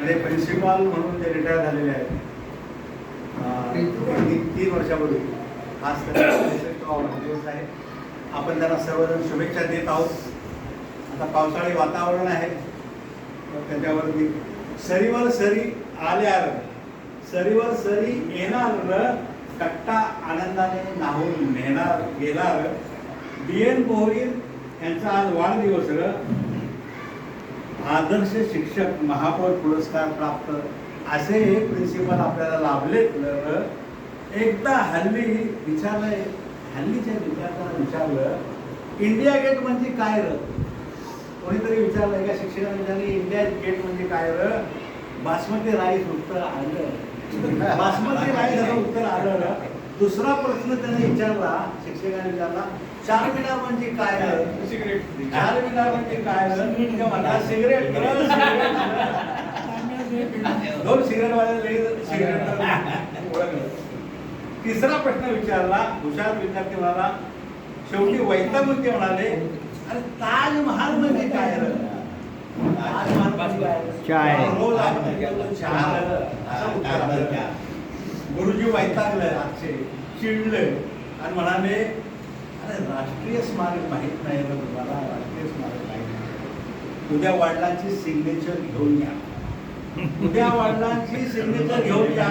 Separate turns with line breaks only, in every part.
म्हणजे प्रिन्सिपाल म्हणून ते रिटायर झालेले आहेत 3 वर्षापूर्वी. आज त्यांचा 63वा वाढदिवस आहे. आपण त्यांना सर्वजण शुभेच्छा देत आहोत. आता पावसाळी वातावरण आहे, तर त्याच्यावरती सरीवर सरी आल्यार सरीवर सरी येणार कट्टा आनंदाने नाहून नेणार गेणार. DN पोहरील यांचा आज वाढदिवस. आदर्श शिक्षक महापौर पुरस्कार प्राप्त असे प्रिन्सिपल आपल्याला लाभलेत. एकदा हल्लीच्या विद्यार्थ्यांना विचारलं, इंडिया गेट म्हणजे काय र? कोणीतरी विचारलं, एका शिक्षकाने विचारलं, इंडिया गेट म्हणजे काय र? बासमती राईस उत्तर आलं. बासमती राईस उत्तर आलं. दुसरा प्रश्न त्याने विचारला, शिक्षकाने विचारला, चारमिनार म्हणजे काय र? चारमिनार म्हणजे काय र? म्हणला सिगरेट. 2 सिगरेट वाले सिगरेट ओळखलं. तिसरा प्रश्न विचारला, हुशार विद्यार्थी म्हणाला, शेवटी वैतागून ते म्हणाले, अरे ताजमहाल म्हणजे काय र? गुरुजी वैतागले, आजचे चिडले आणि म्हणाले, अरे राष्ट्रीय स्मारक माहित नाही ना तुम्हाला? राष्ट्रीय स्मारक माहित नाही. उद्या वडिलांची सिग्नेचर घेऊन या. उद्या वडिलांची सिग्नेचर घेऊन या.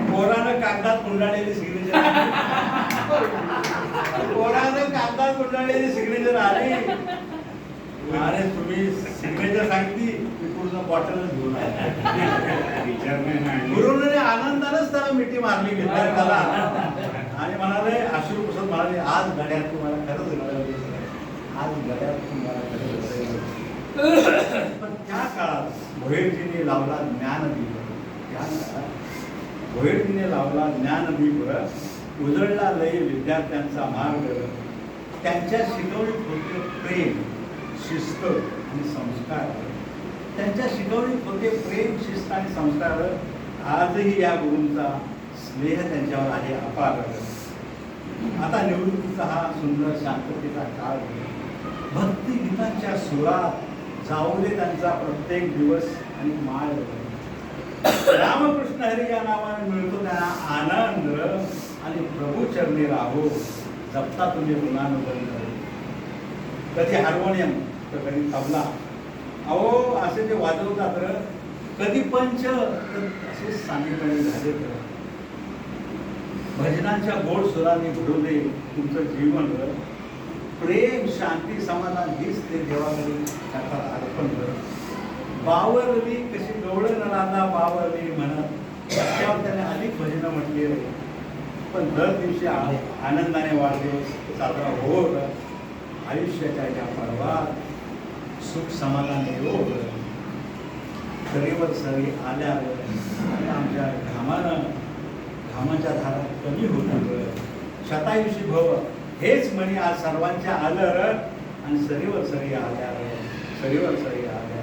पोरानं कागदात गुंडाळलेली सिग्नेचर, पोरानं कागदात गुंडाळलेली सिग्नेचर आली. अरे तुम्ही सिग्नेचर सांगितली, मी पूर्ण बॉटलच घेऊन गुरुने आनंदानच त्याला मिठी मारली विद्यार्थ्याला आणि म्हणाले, अश्रू पुसत म्हणाले, आज घड्यात तुम्हाला खरंच घडवले, आज घड्यात तुम्हाला खरंच. पण त्या काळात भोईरजीने लावला ज्ञानदीप. त्या काळात भोईरजीने लावला ज्ञानदीप, उजळला लय विद्यार्थ्यांचा मार्ग. त्यांच्या शिकवणीत होते प्रेम, शिस्त आणि संस्कार. त्यांच्या शिकवणीत होते प्रेम, शिस्त आणि संस्कार. आजही या गुरूंचा स्नेह त्यांच्यावर आहे अपार. आता निवृत्तीचा हा सुंदर शांततेचा काळ. भक्तिगीतांच्या सुरात जाऊ दे त्यांचा प्रत्येक दिवस आणि माळ. रामकृष्ण हरी या नावाने मिळतो त्यांना आनंद आणि प्रभू चरणी राहो जपता तुम्ही गुणानुबंध. कधी हार्मोनियम तर कधी तबला, अहो असे ते वाजवतात. कधी पंच तर असे सांगितले झाले. भजनांच्या गोड सुरांनी घडवले तुमचं जीवन. प्रेम, शांती, समाधान हीच ते देवाकडे करतात अर्पण. बावरली कशी गवळ नरांदा बावरली म्हणत त्यावर त्याने अनेक भजनं म्हटली. पण दर दिवशी आनंदाने वाढदिवस साजरा होत. आयुष्याच्या या पर्वात सुख समाधान येऊ. सरीवर सरी आल्या आणि आमच्या घामाच्या धारा कमी होतात. शतायुषी भव हेच म्हणे आज सर्वांच्या आलं आणि सरीवर सरी आल्या, सरीवर सरी आल्या.